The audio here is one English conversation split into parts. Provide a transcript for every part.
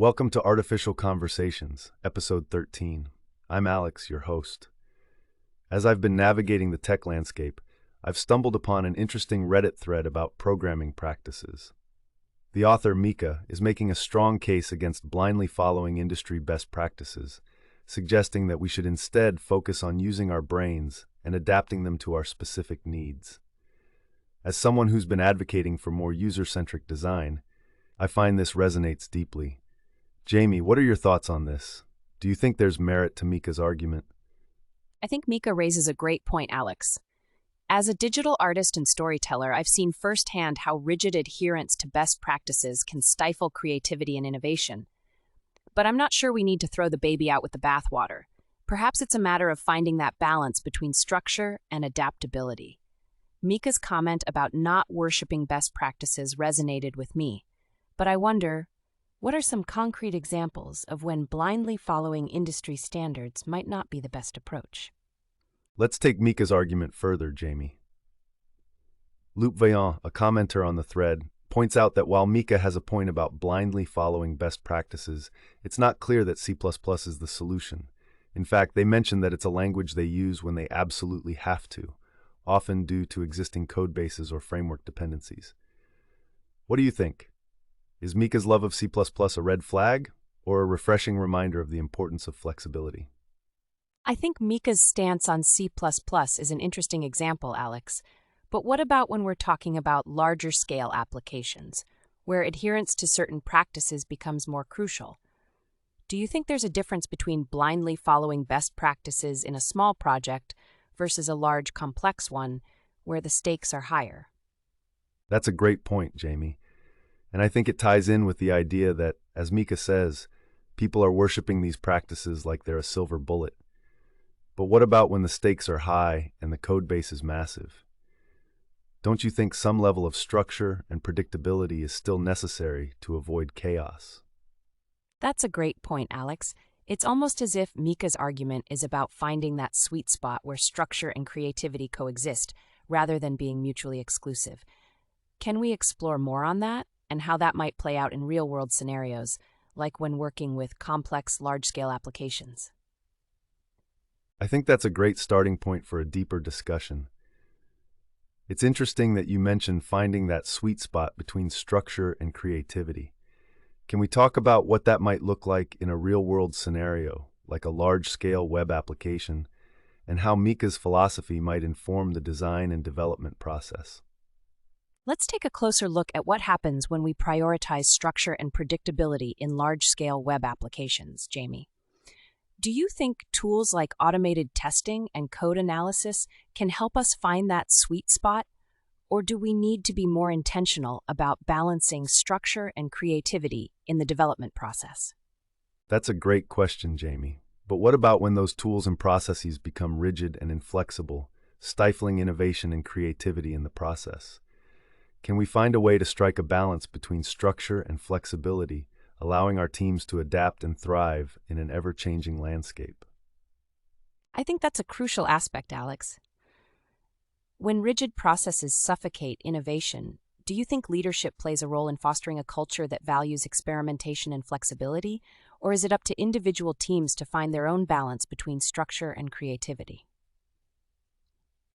Welcome to Artificial Conversations, Episode 13. I'm Alex, your host. As I've been navigating the tech landscape, I've stumbled upon an interesting Reddit thread about programming practices. The author, Mika, is making a strong case against blindly following industry best practices, suggesting that we should instead focus on using our brains and adapting them to our specific needs. As someone who's been advocating for more user-centric design, I find this resonates deeply. Jamie, what are your thoughts on this? Do you think there's merit to Mika's argument? I think Mika raises a great point, Alex. As a digital artist and storyteller, I've seen firsthand how rigid adherence to best practices can stifle creativity and innovation. But I'm not sure we need to throw the baby out with the bathwater. Perhaps it's a matter of finding that balance between structure and adaptability. Mika's comment about not worshiping best practices resonated with me. But I wonder, what are some concrete examples of when blindly following industry standards might not be the best approach? Let's take Mika's argument further, Jamie. Loup Vaillant, a commenter on the thread, points out that while Mika has a point about blindly following best practices, it's not clear that C++ is the solution. In fact, they mention that it's a language they use when they absolutely have to, often due to existing codebases or framework dependencies. What do you think? Is Mika's love of C++ a red flag, or a refreshing reminder of the importance of flexibility? I think Mika's stance on C++ is an interesting example, Alex. But what about when we're talking about larger scale applications, where adherence to certain practices becomes more crucial? Do you think there's a difference between blindly following best practices in a small project versus a large, complex one where the stakes are higher? That's a great point, Jamie. And I think it ties in with the idea that, as Mika says, people are worshiping these practices like they're a silver bullet. But what about when the stakes are high and the code base is massive? Don't you think some level of structure and predictability is still necessary to avoid chaos? That's a great point, Alex. It's almost as if Mika's argument is about finding that sweet spot where structure and creativity coexist, rather than being mutually exclusive. Can we explore more on that, and how that might play out in real-world scenarios, like when working with complex, large-scale applications? I think that's a great starting point for a deeper discussion. It's interesting that you mentioned finding that sweet spot between structure and creativity. Can we talk about what that might look like in a real-world scenario, like a large-scale web application, and how Mika's philosophy might inform the design and development process? Let's take a closer look at what happens when we prioritize structure and predictability in large-scale web applications, Jamie. Do you think tools like automated testing and code analysis can help us find that sweet spot? Or do we need to be more intentional about balancing structure and creativity in the development process? That's a great question, Jamie. But what about when those tools and processes become rigid and inflexible, stifling innovation and creativity in the process? Can we find a way to strike a balance between structure and flexibility, allowing our teams to adapt and thrive in an ever-changing landscape? I think that's a crucial aspect, Alex. When rigid processes suffocate innovation, do you think leadership plays a role in fostering a culture that values experimentation and flexibility, or is it up to individual teams to find their own balance between structure and creativity?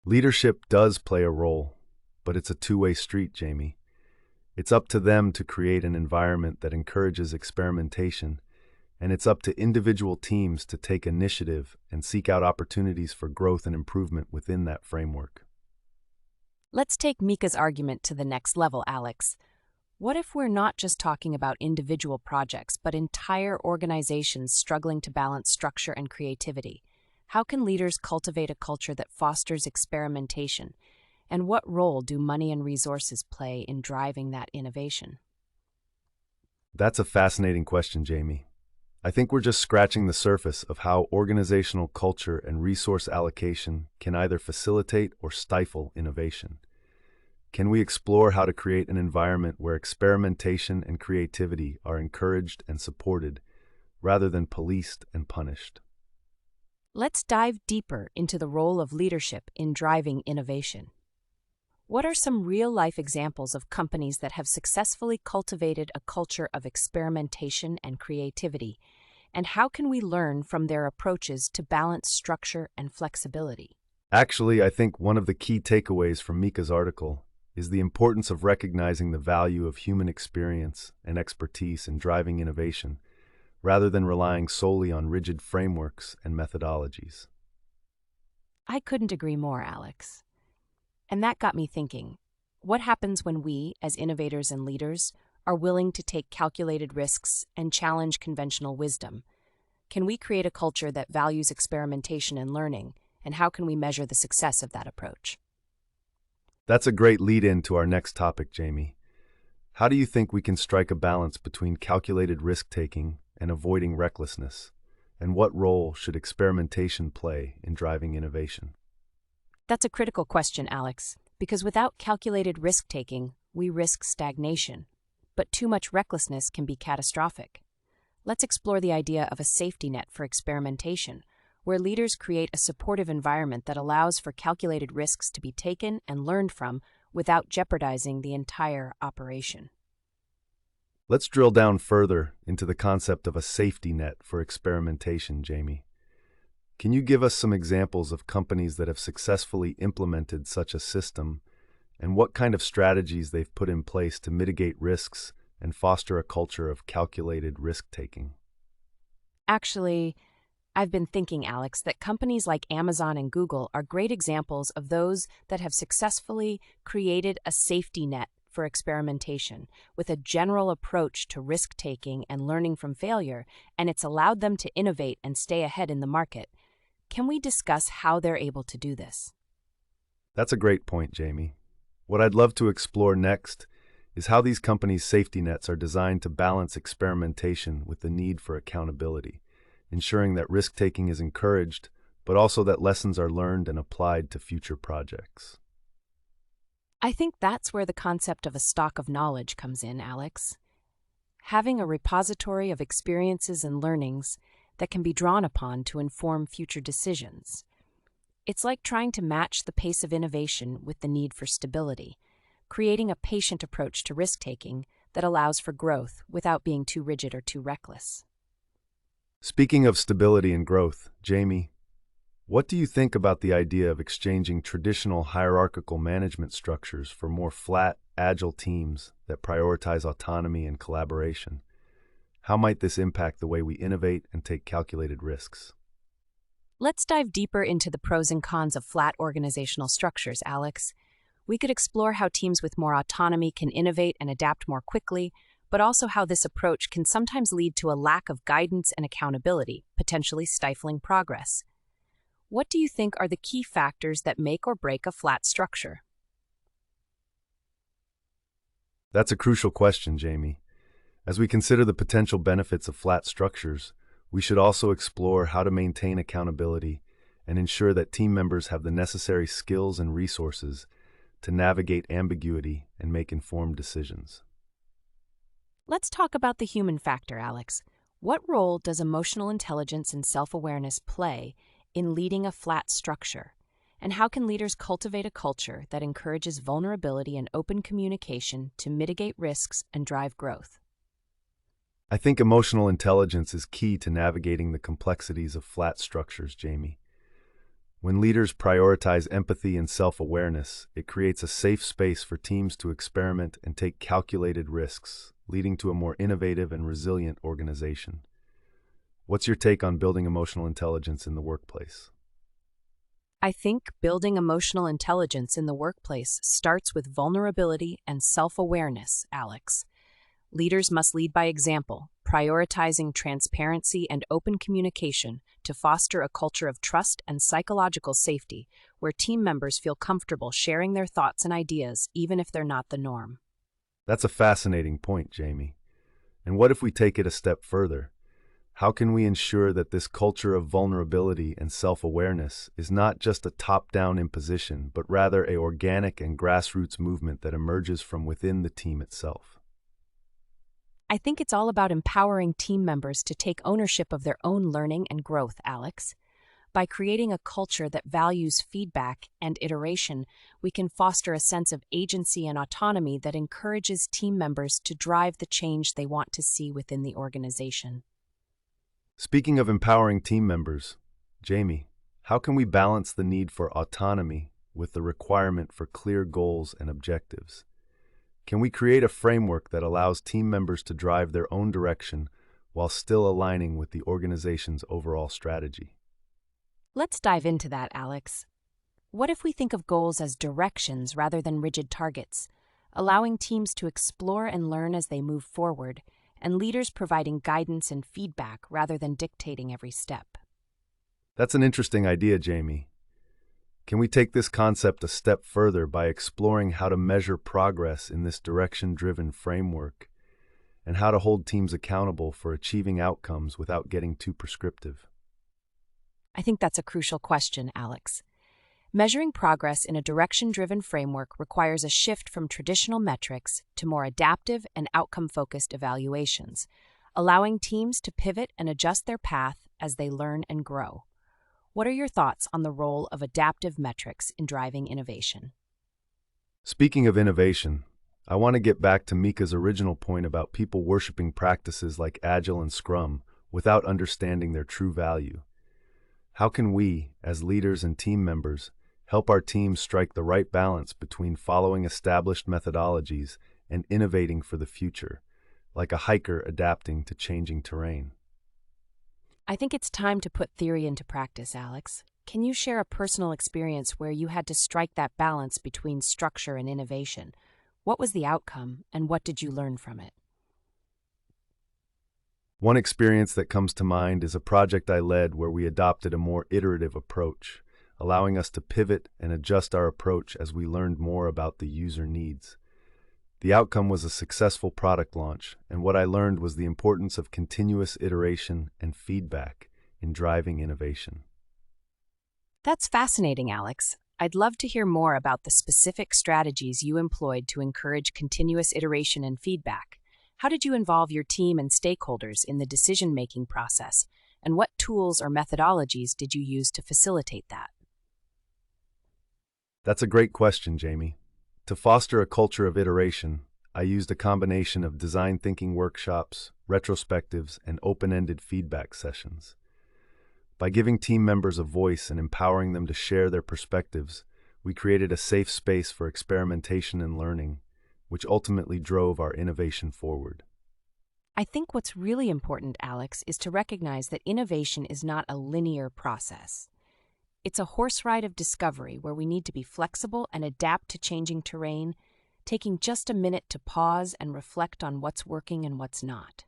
Leadership does play a role, but it's a two-way street, Jamie. It's up to them to create an environment that encourages experimentation, and it's up to individual teams to take initiative and seek out opportunities for growth and improvement within that framework. Let's take Mika's argument to the next level, Alex. What if we're not just talking about individual projects, but entire organizations struggling to balance structure and creativity? How can leaders cultivate a culture that fosters experimentation? And what role do money and resources play in driving that innovation? That's a fascinating question, Jamie. I think we're just scratching the surface of how organizational culture and resource allocation can either facilitate or stifle innovation. Can we explore how to create an environment where experimentation and creativity are encouraged and supported, rather than policed and punished? Let's dive deeper into the role of leadership in driving innovation. What are some real-life examples of companies that have successfully cultivated a culture of experimentation and creativity? And how can we learn from their approaches to balance structure and flexibility? Actually, I think one of the key takeaways from Mika's article is the importance of recognizing the value of human experience and expertise in driving innovation, rather than relying solely on rigid frameworks and methodologies. I couldn't agree more, Alex. And that got me thinking, what happens when we, as innovators and leaders, are willing to take calculated risks and challenge conventional wisdom? Can we create a culture that values experimentation and learning, and how can we measure the success of that approach? That's a great lead-in to our next topic, Jamie. How do you think we can strike a balance between calculated risk-taking and avoiding recklessness? And what role should experimentation play in driving innovation? That's a critical question, Alex, because without calculated risk-taking, we risk stagnation. But too much recklessness can be catastrophic. Let's explore the idea of a safety net for experimentation, where leaders create a supportive environment that allows for calculated risks to be taken and learned from without jeopardizing the entire operation. Let's drill down further into the concept of a safety net for experimentation, Jamie. Can you give us some examples of companies that have successfully implemented such a system, and what kind of strategies they've put in place to mitigate risks and foster a culture of calculated risk-taking? Actually, I've been thinking, Alex, that companies like Amazon and Google are great examples of those that have successfully created a safety net for experimentation with a general approach to risk-taking and learning from failure, and it's allowed them to innovate and stay ahead in the market. Can we discuss how they're able to do this? That's a great point, Jamie. What I'd love to explore next is how these companies' safety nets are designed to balance experimentation with the need for accountability, ensuring that risk-taking is encouraged, but also that lessons are learned and applied to future projects. I think that's where the concept of a stock of knowledge comes in, Alex. Having a repository of experiences and learnings that can be drawn upon to inform future decisions. It's like trying to match the pace of innovation with the need for stability, creating a patient approach to risk-taking that allows for growth without being too rigid or too reckless. Speaking of stability and growth, Jamie, what do you think about the idea of exchanging traditional hierarchical management structures for more flat, agile teams that prioritize autonomy and collaboration? How might this impact the way we innovate and take calculated risks? Let's dive deeper into the pros and cons of flat organizational structures, Alex. We could explore how teams with more autonomy can innovate and adapt more quickly, but also how this approach can sometimes lead to a lack of guidance and accountability, potentially stifling progress. What do you think are the key factors that make or break a flat structure? That's a crucial question, Jamie. As we consider the potential benefits of flat structures, we should also explore how to maintain accountability and ensure that team members have the necessary skills and resources to navigate ambiguity and make informed decisions. Let's talk about the human factor, Alex. What role does emotional intelligence and self-awareness play in leading a flat structure? And how can leaders cultivate a culture that encourages vulnerability and open communication to mitigate risks and drive growth? I think emotional intelligence is key to navigating the complexities of flat structures, Jamie. When leaders prioritize empathy and self-awareness, it creates a safe space for teams to experiment and take calculated risks, leading to a more innovative and resilient organization. What's your take on building emotional intelligence in the workplace? I think building emotional intelligence in the workplace starts with vulnerability and self-awareness, Alex. Leaders must lead by example, prioritizing transparency and open communication to foster a culture of trust and psychological safety, where team members feel comfortable sharing their thoughts and ideas, even if they're not the norm. That's a fascinating point, Jamie. And what if we take it a step further? How can we ensure that this culture of vulnerability and self-awareness is not just a top-down imposition, but rather an organic and grassroots movement that emerges from within the team itself? I think it's all about empowering team members to take ownership of their own learning and growth, Alex. By creating a culture that values feedback and iteration, we can foster a sense of agency and autonomy that encourages team members to drive the change they want to see within the organization. Speaking of empowering team members, Jamie, how can we balance the need for autonomy with the requirement for clear goals and objectives? Can we create a framework that allows team members to drive their own direction while still aligning with the organization's overall strategy? Let's dive into that, Alex. What if we think of goals as directions rather than rigid targets, allowing teams to explore and learn as they move forward, and leaders providing guidance and feedback rather than dictating every step? That's an interesting idea, Jamie. Can we take this concept a step further by exploring how to measure progress in this direction-driven framework and how to hold teams accountable for achieving outcomes without getting too prescriptive? I think that's a crucial question, Alex. Measuring progress in a direction-driven framework requires a shift from traditional metrics to more adaptive and outcome-focused evaluations, allowing teams to pivot and adjust their path as they learn and grow. What are your thoughts on the role of adaptive metrics in driving innovation? Speaking of innovation, I want to get back to Mika's original point about people worshiping practices like Agile and Scrum without understanding their true value. How can we, as leaders and team members, help our teams strike the right balance between following established methodologies and innovating for the future, like a hiker adapting to changing terrain? I think it's time to put theory into practice, Alex. Can you share a personal experience where you had to strike that balance between structure and innovation? What was the outcome, and what did you learn from it? One experience that comes to mind is a project I led where we adopted a more iterative approach, allowing us to pivot and adjust our approach as we learned more about the user needs. The outcome was a successful product launch, and what I learned was the importance of continuous iteration and feedback in driving innovation. That's fascinating, Alex. I'd love to hear more about the specific strategies you employed to encourage continuous iteration and feedback. How did you involve your team and stakeholders in the decision-making process, and what tools or methodologies did you use to facilitate that? That's a great question, Jamie. To foster a culture of iteration, I used a combination of design thinking workshops, retrospectives, and open-ended feedback sessions. By giving team members a voice and empowering them to share their perspectives, we created a safe space for experimentation and learning, which ultimately drove our innovation forward. I think what's really important, Alex, is to recognize that innovation is not a linear process. It's a horse ride of discovery where we need to be flexible and adapt to changing terrain, taking just a minute to pause and reflect on what's working and what's not.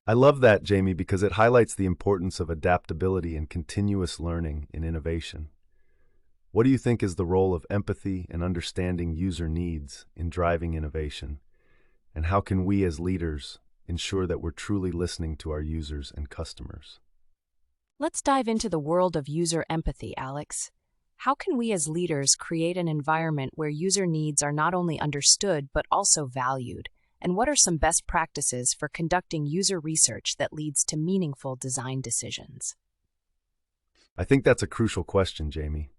I love that, Jamie, because it highlights the importance of adaptability and continuous learning in innovation. What do you think is the role of empathy and understanding user needs in driving innovation? And how can we as leaders ensure that we're truly listening to our users and customers? Let's dive into the world of user empathy, Alex. How can we as leaders create an environment where user needs are not only understood but also valued? And what are some best practices for conducting user research that leads to meaningful design decisions? I think that's a crucial question, Jamie.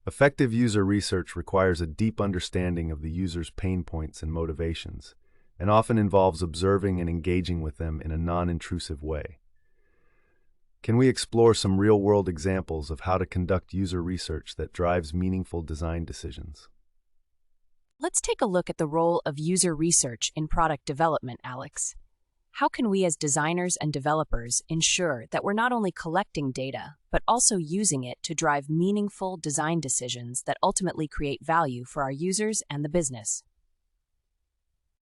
Effective user research requires a deep understanding of the user's pain points and motivations, and often involves observing and engaging with them in a non-intrusive way. Can we explore some real-world examples of how to conduct user research that drives meaningful design decisions? Let's take a look at the role of user research in product development, Alex. How can we as designers and developers ensure that we're not only collecting data, but also using it to drive meaningful design decisions that ultimately create value for our users and the business?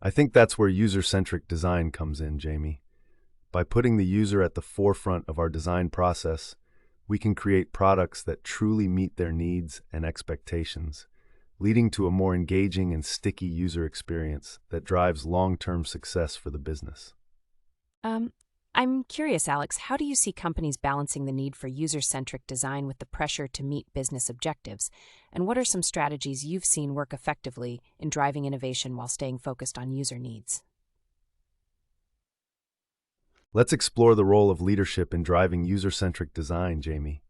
I think that's where user-centric design comes in, Jamie. By putting the user at the forefront of our design process, we can create products that truly meet their needs and expectations, leading to a more engaging and sticky user experience that drives long-term success for the business. I'm curious, Alex, how do you see companies balancing the need for user-centric design with the pressure to meet business objectives? And what are some strategies you've seen work effectively in driving innovation while staying focused on user needs? Let's explore the role of leadership in driving user-centric design, Jamie.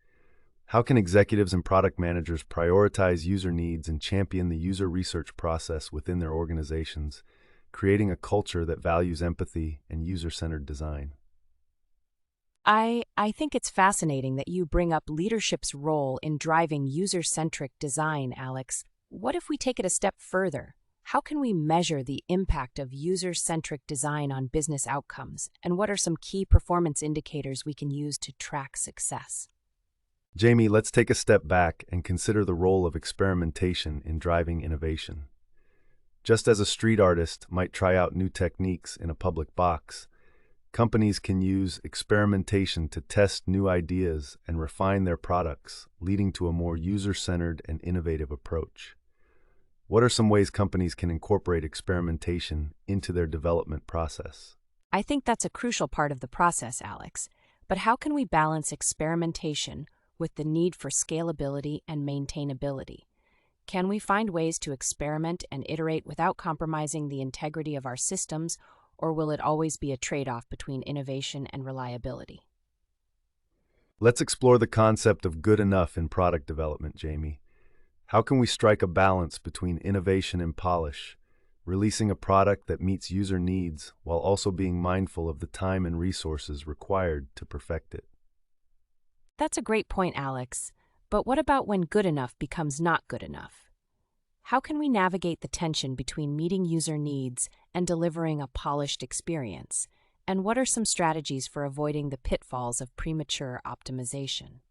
How can executives and product managers prioritize user needs and champion the user research process within their organizations, creating a culture that values empathy and user-centered design? I think it's fascinating that you bring up leadership's role in driving user-centric design, Alex. What if we take it a step further? How can we measure the impact of user-centric design on business outcomes, and what are some key performance indicators we can use to track success? Jamie, let's take a step back and consider the role of experimentation in driving innovation. Just as a street artist might try out new techniques in a public box, companies can use experimentation to test new ideas and refine their products, leading to a more user-centered and innovative approach. What are some ways companies can incorporate experimentation into their development process? I think that's a crucial part of the process, Alex. But how can we balance experimentation with the need for scalability and maintainability? Can we find ways to experiment and iterate without compromising the integrity of our systems, or will it always be a trade-off between innovation and reliability? Let's explore the concept of good enough in product development, Jamie. How can we strike a balance between innovation and polish, releasing a product that meets user needs while also being mindful of the time and resources required to perfect it? That's a great point, Alex. But what about when good enough becomes not good enough? How can we navigate the tension between meeting user needs and delivering a polished experience? And what are some strategies for avoiding the pitfalls of premature optimization?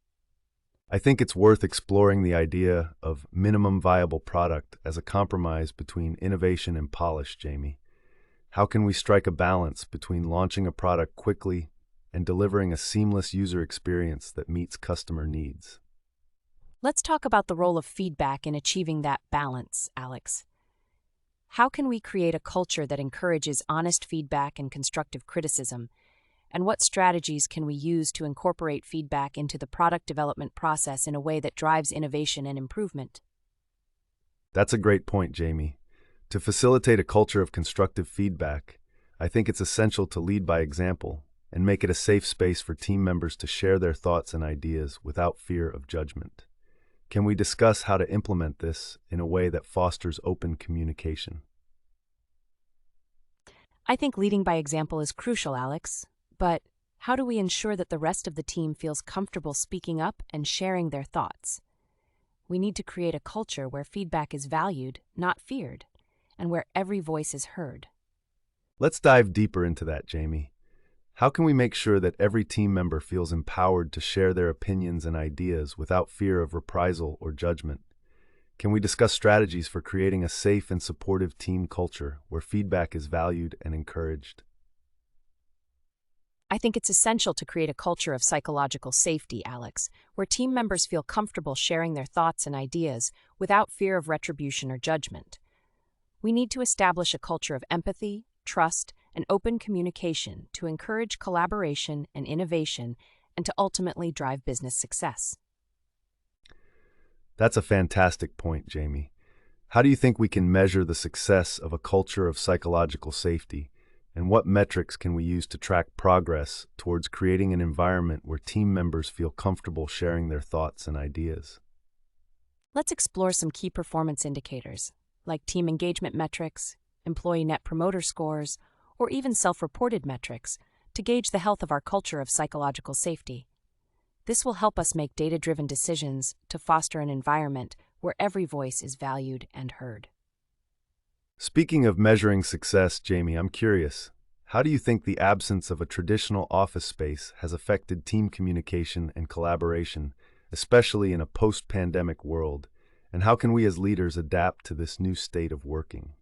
I think it's worth exploring the idea of minimum viable product as a compromise between innovation and polish, Jamie. How can we strike a balance between launching a product quickly and delivering a seamless user experience that meets customer needs? Let's talk about the role of feedback in achieving that balance, Alex. How can we create a culture that encourages honest feedback and constructive criticism? And what strategies can we use to incorporate feedback into the product development process in a way that drives innovation and improvement? That's a great point, Jamie. To facilitate a culture of constructive feedback, I think it's essential to lead by example and make it a safe space for team members to share their thoughts and ideas without fear of judgment. Can we discuss how to implement this in a way that fosters open communication? I think leading by example is crucial, Alex. But how do we ensure that the rest of the team feels comfortable speaking up and sharing their thoughts? We need to create a culture where feedback is valued, not feared, and where every voice is heard. Let's dive deeper into that, Jamie. How can we make sure that every team member feels empowered to share their opinions and ideas without fear of reprisal or judgment? Can we discuss strategies for creating a safe and supportive team culture where feedback is valued and encouraged? I think it's essential to create a culture of psychological safety, Alex, where team members feel comfortable sharing their thoughts and ideas without fear of retribution or judgment. We need to establish a culture of empathy, trust, and open communication to encourage collaboration and innovation and to ultimately drive business success. That's a fantastic point, Jamie. How do you think we can measure the success of a culture of psychological safety, and what metrics can we use to track progress towards creating an environment where team members feel comfortable sharing their thoughts and ideas? Let's explore some key performance indicators, like team engagement metrics, employee net promoter scores, or even self-reported metrics, to gauge the health of our culture of psychological safety. This will help us make data-driven decisions to foster an environment where every voice is valued and heard. Speaking of measuring success, Jamie, I'm curious. How do you think the absence of a traditional office space has affected team communication and collaboration, especially in a post-pandemic world? And how can we as leaders adapt to this new state of working?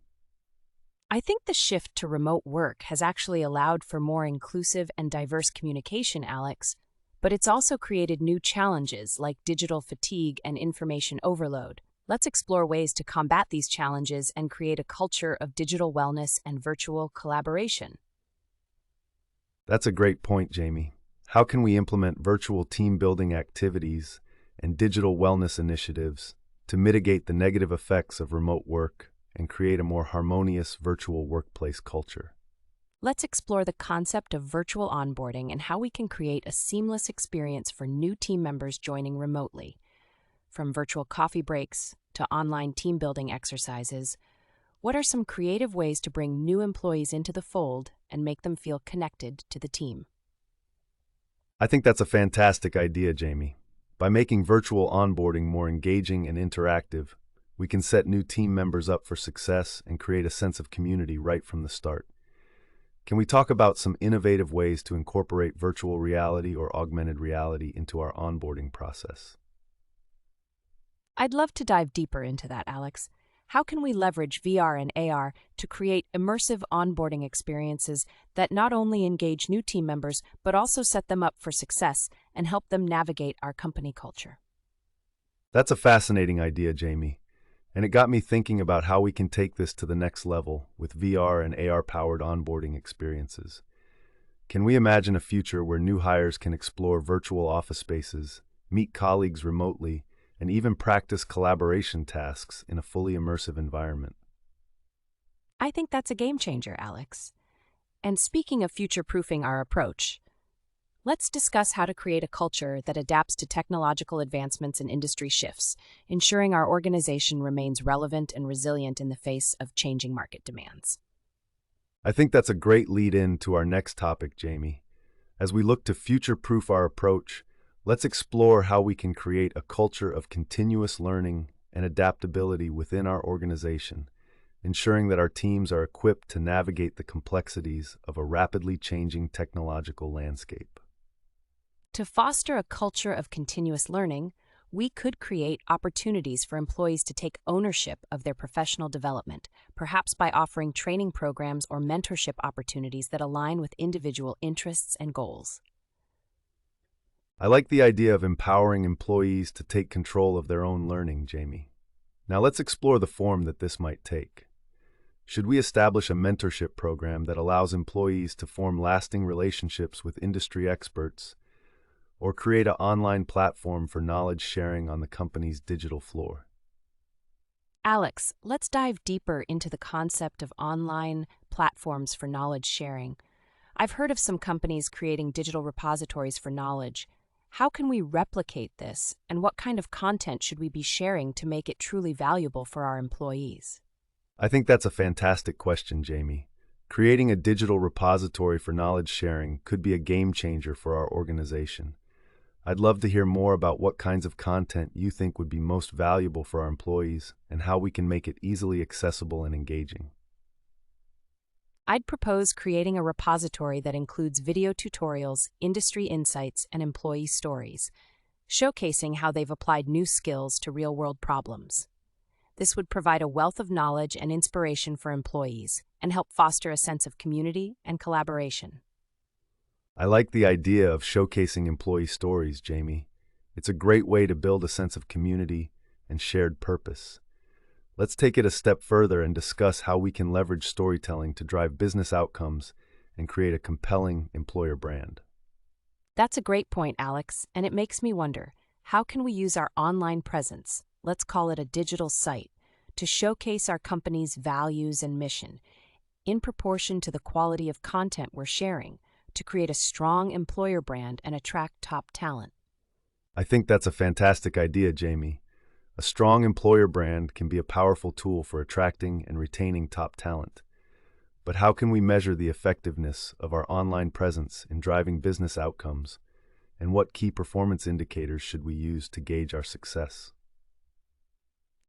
I think the shift to remote work has actually allowed for more inclusive and diverse communication, Alex, but it's also created new challenges like digital fatigue and information overload. Let's explore ways to combat these challenges and create a culture of digital wellness and virtual collaboration. That's a great point, Jamie. How can we implement virtual team building activities and digital wellness initiatives to mitigate the negative effects of remote work and create a more harmonious virtual workplace culture? Let's explore the concept of virtual onboarding and how we can create a seamless experience for new team members joining remotely. From virtual coffee breaks to online team building exercises, what are some creative ways to bring new employees into the fold and make them feel connected to the team? I think that's a fantastic idea, Jamie. By making virtual onboarding more engaging and interactive, we can set new team members up for success and create a sense of community right from the start. Can we talk about some innovative ways to incorporate virtual reality or augmented reality into our onboarding process? I'd love to dive deeper into that, Alex. How can we leverage VR and AR to create immersive onboarding experiences that not only engage new team members, but also set them up for success and help them navigate our company culture? That's a fascinating idea, Jamie. And it got me thinking about how we can take this to the next level with VR and AR-powered onboarding experiences. Can we imagine a future where new hires can explore virtual office spaces, meet colleagues remotely, and even practice collaboration tasks in a fully immersive environment? I think that's a game changer, Alex. And speaking of future-proofing our approach, let's discuss how to create a culture that adapts to technological advancements and industry shifts, ensuring our organization remains relevant and resilient in the face of changing market demands. I think that's a great lead-in to our next topic, Jamie. As we look to future-proof our approach, let's explore how we can create a culture of continuous learning and adaptability within our organization, ensuring that our teams are equipped to navigate the complexities of a rapidly changing technological landscape. To foster a culture of continuous learning, we could create opportunities for employees to take ownership of their professional development, perhaps by offering training programs or mentorship opportunities that align with individual interests and goals. I like the idea of empowering employees to take control of their own learning, Jamie. Now let's explore the form that this might take. Should we establish a mentorship program that allows employees to form lasting relationships with industry experts, or create an online platform for knowledge sharing on the company's digital floor? Alex, let's dive deeper into the concept of online platforms for knowledge sharing. I've heard of some companies creating digital repositories for knowledge. How can we replicate this, and what kind of content should we be sharing to make it truly valuable for our employees? I think that's a fantastic question, Jamie. Creating a digital repository for knowledge sharing could be a game changer for our organization. I'd love to hear more about what kinds of content you think would be most valuable for our employees and how we can make it easily accessible and engaging. I'd propose creating a repository that includes video tutorials, industry insights, and employee stories, showcasing how they've applied new skills to real-world problems. This would provide a wealth of knowledge and inspiration for employees and help foster a sense of community and collaboration. I like the idea of showcasing employee stories, Jamie. It's a great way to build a sense of community and shared purpose. Let's take it a step further and discuss how we can leverage storytelling to drive business outcomes and create a compelling employer brand. That's a great point, Alex, and it makes me wonder, how can we use our online presence, let's call it a digital site, to showcase our company's values and mission, in proportion to the quality of content we're sharing, to create a strong employer brand and attract top talent? I think that's a fantastic idea, Jamie. A strong employer brand can be a powerful tool for attracting and retaining top talent. But how can we measure the effectiveness of our online presence in driving business outcomes, and what key performance indicators should we use to gauge our success?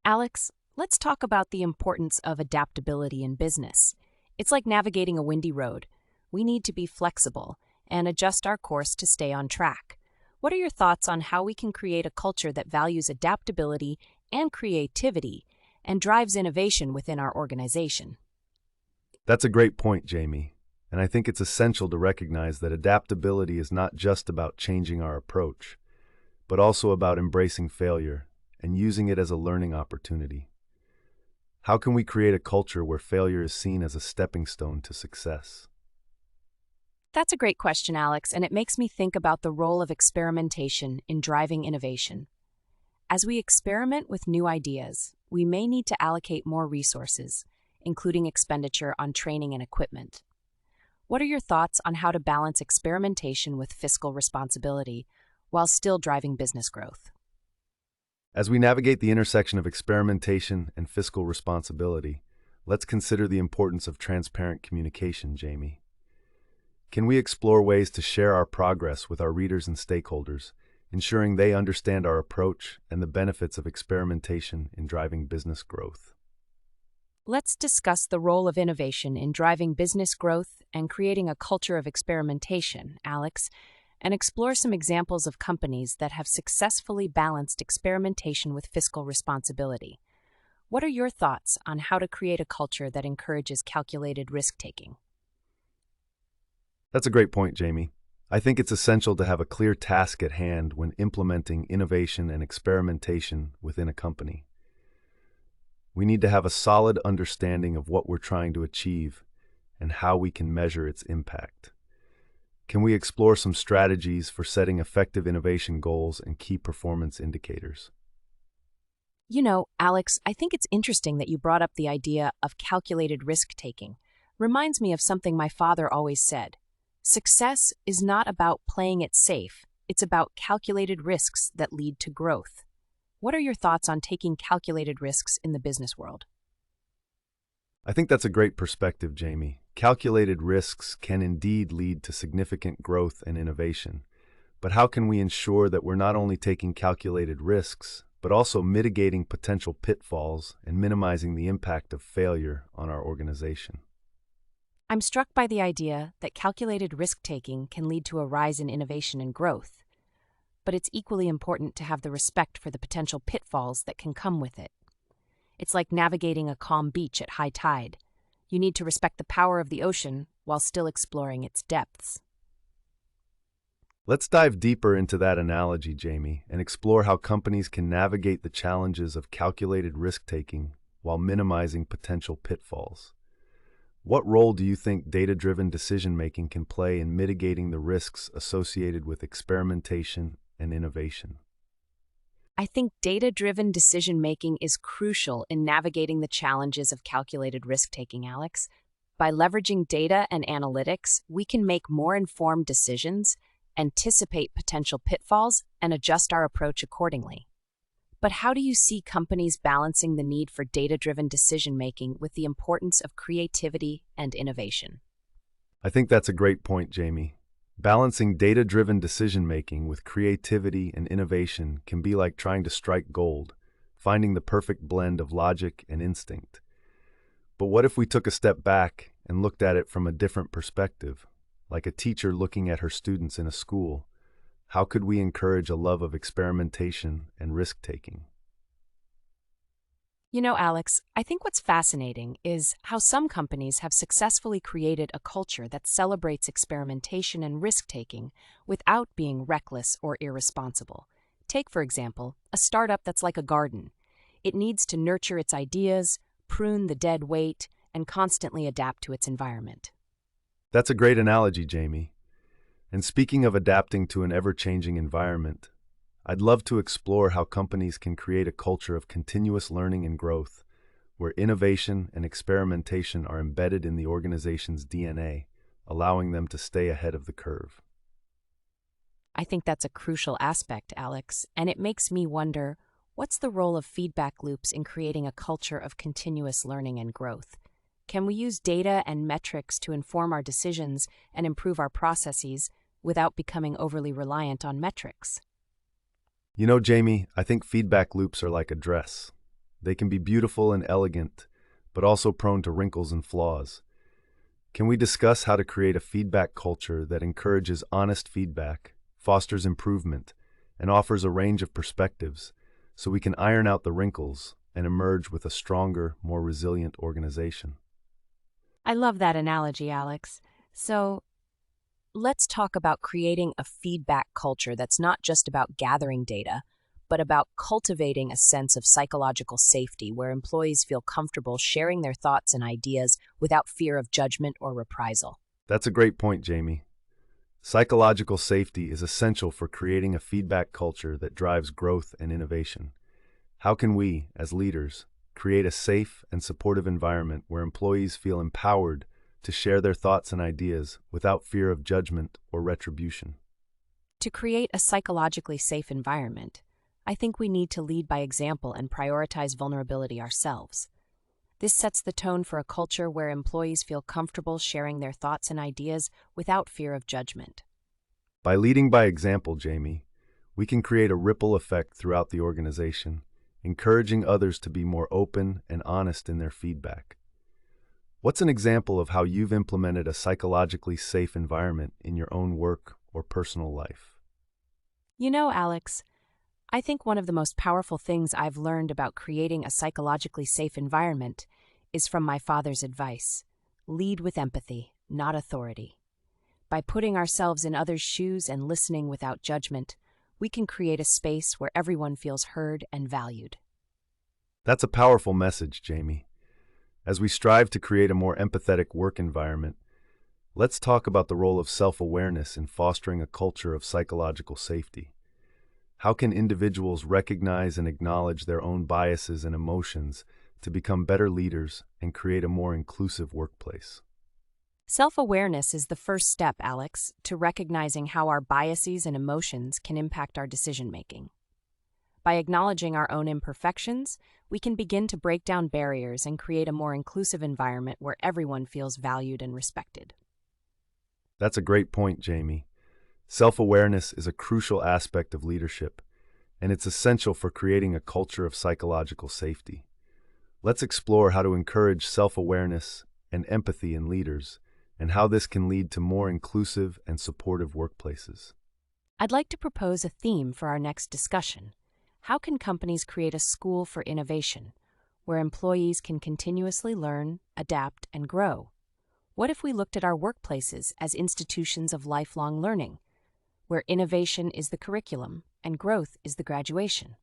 Alex, let's talk about the importance of adaptability in business. It's like navigating a windy road. We need to be flexible and adjust our course to stay on track. What are your thoughts on how we can create a culture that values adaptability and creativity and drives innovation within our organization? That's a great point, Jamie. And I think it's essential to recognize that adaptability is not just about changing our approach, but also about embracing failure and using it as a learning opportunity. How can we create a culture where failure is seen as a stepping stone to success? That's a great question, Alex, and it makes me think about the role of experimentation in driving innovation. As we experiment with new ideas, we may need to allocate more resources, including expenditure on training and equipment. What are your thoughts on how to balance experimentation with fiscal responsibility while still driving business growth? As we navigate the intersection of experimentation and fiscal responsibility, let's consider the importance of transparent communication, Jamie. Can we explore ways to share our progress with our readers and stakeholders, ensuring they understand our approach and the benefits of experimentation in driving business growth? Let's discuss the role of innovation in driving business growth and creating a culture of experimentation, Alex, and explore some examples of companies that have successfully balanced experimentation with fiscal responsibility. What are your thoughts on how to create a culture that encourages calculated risk-taking? That's a great point, Jamie. I think it's essential to have a clear task at hand when implementing innovation and experimentation within a company. We need to have a solid understanding of what we're trying to achieve and how we can measure its impact. Can we explore some strategies for setting effective innovation goals and key performance indicators? Alex, I think it's interesting that you brought up the idea of calculated risk-taking. Reminds me of something my father always said. Success is not about playing it safe, it's about calculated risks that lead to growth. What are your thoughts on taking calculated risks in the business world? I think that's a great perspective, Jamie. Calculated risks can indeed lead to significant growth and innovation. But how can we ensure that we're not only taking calculated risks, but also mitigating potential pitfalls and minimizing the impact of failure on our organization? I'm struck by the idea that calculated risk-taking can lead to a rise in innovation and growth, but it's equally important to have the respect for the potential pitfalls that can come with it. It's like navigating a calm beach at high tide. You need to respect the power of the ocean while still exploring its depths. Let's dive deeper into that analogy, Jamie, and explore how companies can navigate the challenges of calculated risk-taking while minimizing potential pitfalls. What role do you think data-driven decision-making can play in mitigating the risks associated with experimentation and innovation? I think data-driven decision-making is crucial in navigating the challenges of calculated risk-taking, Alex. By leveraging data and analytics, we can make more informed decisions, anticipate potential pitfalls, and adjust our approach accordingly. But how do you see companies balancing the need for data-driven decision-making with the importance of creativity and innovation? I think that's a great point, Jamie. Balancing data-driven decision-making with creativity and innovation can be like trying to strike gold, finding the perfect blend of logic and instinct. But what if we took a step back and looked at it from a different perspective, like a teacher looking at her students in a school? How could we encourage a love of experimentation and risk-taking? Alex, I think what's fascinating is how some companies have successfully created a culture that celebrates experimentation and risk-taking without being reckless or irresponsible. Take, for example, a startup that's like a garden. It needs to nurture its ideas, prune the dead weight, and constantly adapt to its environment. That's a great analogy, Jamie. And speaking of adapting to an ever-changing environment, I'd love to explore how companies can create a culture of continuous learning and growth, where innovation and experimentation are embedded in the organization's DNA, allowing them to stay ahead of the curve. I think that's a crucial aspect, Alex, and it makes me wonder, what's the role of feedback loops in creating a culture of continuous learning and growth? Can we use data and metrics to inform our decisions and improve our processes without becoming overly reliant on metrics? Jamie, I think feedback loops are like a dress. They can be beautiful and elegant, but also prone to wrinkles and flaws. Can we discuss how to create a feedback culture that encourages honest feedback, fosters improvement, and offers a range of perspectives so we can iron out the wrinkles and emerge with a stronger, more resilient organization? I love that analogy, Alex. So, let's talk about creating a feedback culture that's not just about gathering data, but about cultivating a sense of psychological safety where employees feel comfortable sharing their thoughts and ideas without fear of judgment or reprisal. That's a great point, Jamie. Psychological safety is essential for creating a feedback culture that drives growth and innovation. How can we, as leaders, create a safe and supportive environment where employees feel empowered to share their thoughts and ideas without fear of judgment or retribution. To create a psychologically safe environment, I think we need to lead by example and prioritize vulnerability ourselves. This sets the tone for a culture where employees feel comfortable sharing their thoughts and ideas without fear of judgment. By leading by example, Jamie, we can create a ripple effect throughout the organization, encouraging others to be more open and honest in their feedback. What's an example of how you've implemented a psychologically safe environment in your own work or personal life? You know, Alex, I think one of the most powerful things I've learned about creating a psychologically safe environment is from my father's advice: lead with empathy, not authority. By putting ourselves in others' shoes and listening without judgment, we can create a space where everyone feels heard and valued. That's a powerful message, Jamie. As we strive to create a more empathetic work environment, let's talk about the role of self-awareness in fostering a culture of psychological safety. How can individuals recognize and acknowledge their own biases and emotions to become better leaders and create a more inclusive workplace? Self-awareness is the first step, Alex, to recognizing how our biases and emotions can impact our decision-making. By acknowledging our own imperfections, we can begin to break down barriers and create a more inclusive environment where everyone feels valued and respected. That's a great point, Jamie. Self-awareness is a crucial aspect of leadership, and it's essential for creating a culture of psychological safety. Let's explore how to encourage self-awareness and empathy in leaders, and how this can lead to more inclusive and supportive workplaces. I'd like to propose a theme for our next discussion. How can companies create a school for innovation, where employees can continuously learn, adapt, and grow? What if we looked at our workplaces as institutions of lifelong learning, where innovation is the curriculum and growth is the graduation?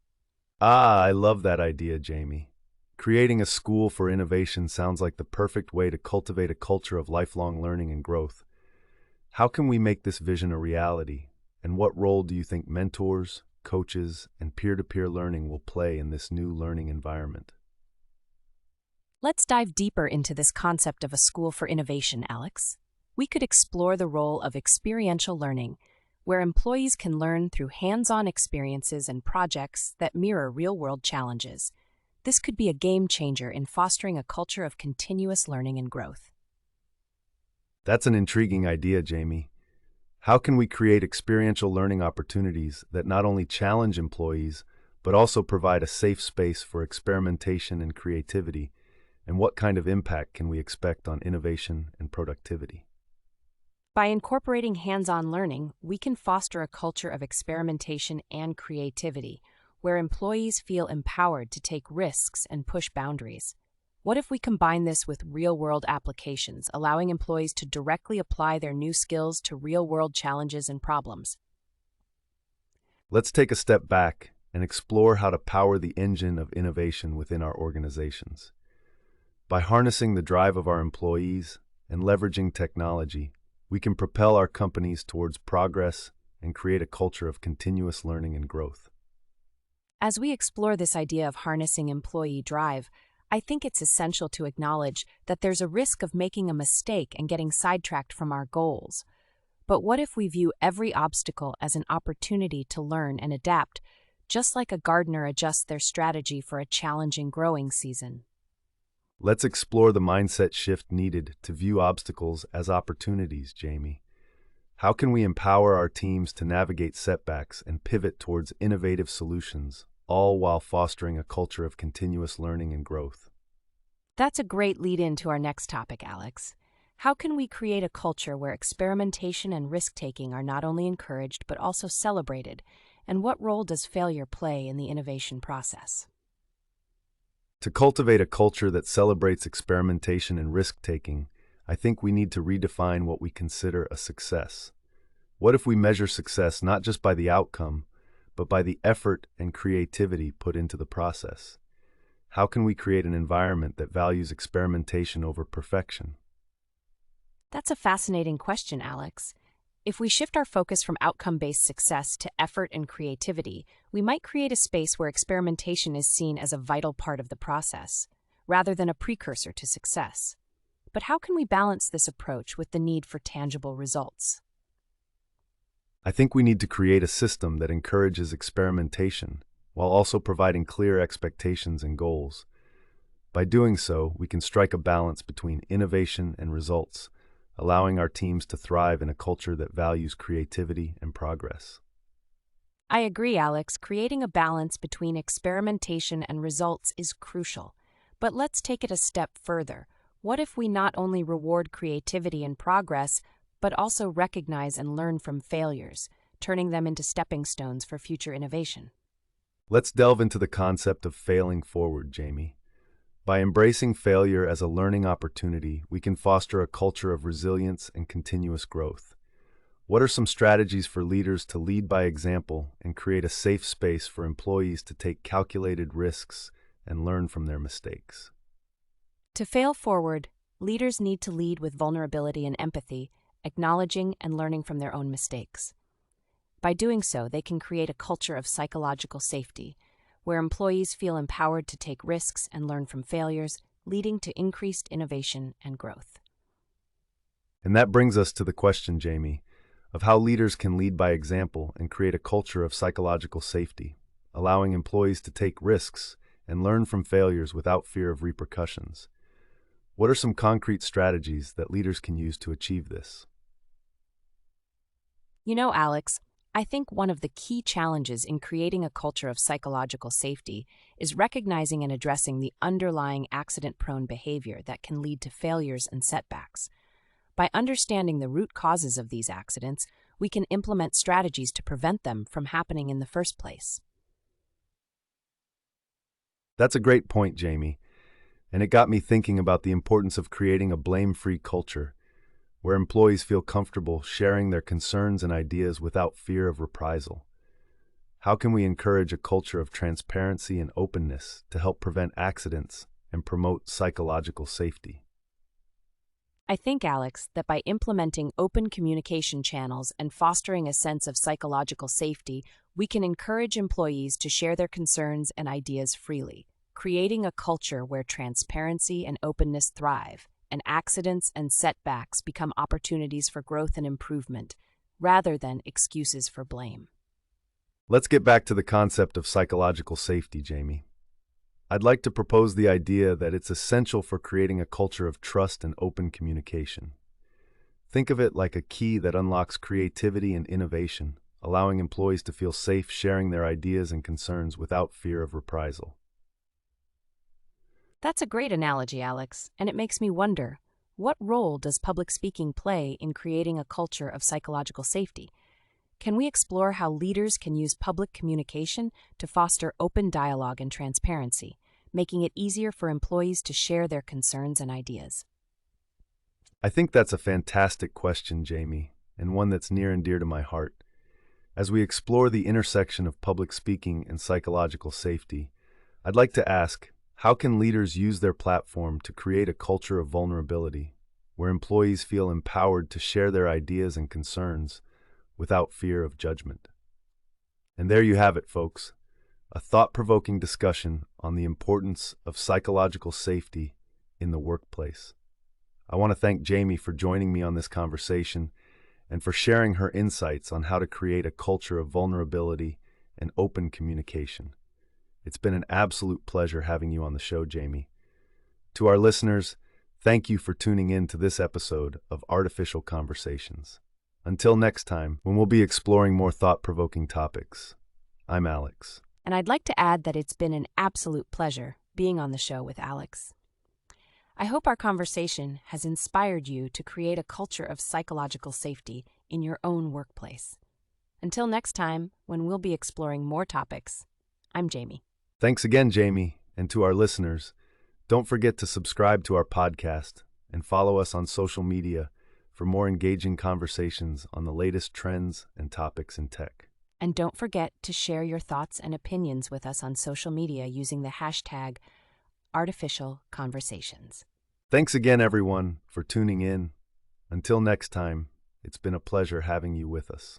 I love that idea, Jamie. Creating a school for innovation sounds like the perfect way to cultivate a culture of lifelong learning and growth. How can we make this vision a reality, and what role do you think mentors, coaches, and peer-to-peer learning will play in this new learning environment? Let's dive deeper into this concept of a school for innovation, Alex. We could explore the role of experiential learning, where employees can learn through hands-on experiences and projects that mirror real-world challenges. This could be a game changer in fostering a culture of continuous learning and growth. That's an intriguing idea, Jamie. How can we create experiential learning opportunities that not only challenge employees, but also provide a safe space for experimentation and creativity? And what kind of impact can we expect on innovation and productivity? By incorporating hands-on learning, we can foster a culture of experimentation and creativity, where employees feel empowered to take risks and push boundaries. What if we combine this with real-world applications, allowing employees to directly apply their new skills to real-world challenges and problems? Let's take a step back and explore how to power the engine of innovation within our organizations. By harnessing the drive of our employees and leveraging technology, we can propel our companies towards progress and create a culture of continuous learning and growth. As we explore this idea of harnessing employee drive, I think it's essential to acknowledge that there's a risk of making a mistake and getting sidetracked from our goals. But what if we view every obstacle as an opportunity to learn and adapt, just like a gardener adjusts their strategy for a challenging growing season? Let's explore the mindset shift needed to view obstacles as opportunities, Jamie. How can we empower our teams to navigate setbacks and pivot towards innovative solutions, all while fostering a culture of continuous learning and growth? That's a great lead-in to our next topic, Alex. How can we create a culture where experimentation and risk-taking are not only encouraged but also celebrated? And what role does failure play in the innovation process? To cultivate a culture that celebrates experimentation and risk-taking, I think we need to redefine what we consider a success. What if we measure success not just by the outcome, but by the effort and creativity put into the process? How can we create an environment that values experimentation over perfection? That's a fascinating question, Alex. If we shift our focus from outcome-based success to effort and creativity, we might create a space where experimentation is seen as a vital part of the process, rather than a precursor to success. But how can we balance this approach with the need for tangible results? I think we need to create a system that encourages experimentation while also providing clear expectations and goals. By doing so, we can strike a balance between innovation and results, allowing our teams to thrive in a culture that values creativity and progress. I agree, Alex. Creating a balance between experimentation and results is crucial. But let's take it a step further. What if we not only reward creativity and progress, but also recognize and learn from failures, turning them into stepping stones for future innovation? Let's delve into the concept of failing forward, Jamie. By embracing failure as a learning opportunity, we can foster a culture of resilience and continuous growth. What are some strategies for leaders to lead by example and create a safe space for employees to take calculated risks and learn from their mistakes? To fail forward, leaders need to lead with vulnerability and empathy, acknowledging and learning from their own mistakes. By doing so, they can create a culture of psychological safety, where employees feel empowered to take risks and learn from failures, leading to increased innovation and growth. And that brings us to the question, Jamie, of how leaders can lead by example and create a culture of psychological safety, allowing employees to take risks and learn from failures without fear of repercussions. What are some concrete strategies that leaders can use to achieve this? You know, Alex, I think one of the key challenges in creating a culture of psychological safety is recognizing and addressing the underlying accident-prone behavior that can lead to failures and setbacks. By understanding the root causes of these accidents, we can implement strategies to prevent them from happening in the first place. That's a great point, Jamie, and it got me thinking about the importance of creating a blame-free culture where employees feel comfortable sharing their concerns and ideas without fear of reprisal. How can we encourage a culture of transparency and openness to help prevent accidents and promote psychological safety? I think, Alex, that by implementing open communication channels and fostering a sense of psychological safety, we can encourage employees to share their concerns and ideas freely, creating a culture where transparency and openness thrive, and accidents and setbacks become opportunities for growth and improvement, rather than excuses for blame. Let's get back to the concept of psychological safety, Jamie. I'd like to propose the idea that it's essential for creating a culture of trust and open communication. Think of it like a key that unlocks creativity and innovation, allowing employees to feel safe sharing their ideas and concerns without fear of reprisal. That's a great analogy, Alex, and it makes me wonder, what role does public speaking play in creating a culture of psychological safety? Can we explore how leaders can use public communication to foster open dialogue and transparency, making it easier for employees to share their concerns and ideas? I think that's a fantastic question, Jamie, and one that's near and dear to my heart. As we explore the intersection of public speaking and psychological safety, I'd like to ask, how can leaders use their platform to create a culture of vulnerability, where employees feel empowered to share their ideas and concerns without fear of judgment? And there you have it, folks, a thought-provoking discussion on the importance of psychological safety in the workplace. I want to thank Jamie for joining me on this conversation and for sharing her insights on how to create a culture of vulnerability and open communication. It's been an absolute pleasure having you on the show, Jamie. To our listeners, thank you for tuning in to this episode of Artificial Conversations. Until next time, when we'll be exploring more thought-provoking topics, I'm Alex. And I'd like to add that it's been an absolute pleasure being on the show with Alex. I hope our conversation has inspired you to create a culture of psychological safety in your own workplace. Until next time, when we'll be exploring more topics, I'm Jamie. Thanks again, Jamie, and to our listeners, don't forget to subscribe to our podcast and follow us on social media for more engaging conversations on the latest trends and topics in tech. And don't forget to share your thoughts and opinions with us on social media using the hashtag Artificial Conversations. Thanks again, everyone, for tuning in. Until next time, it's been a pleasure having you with us.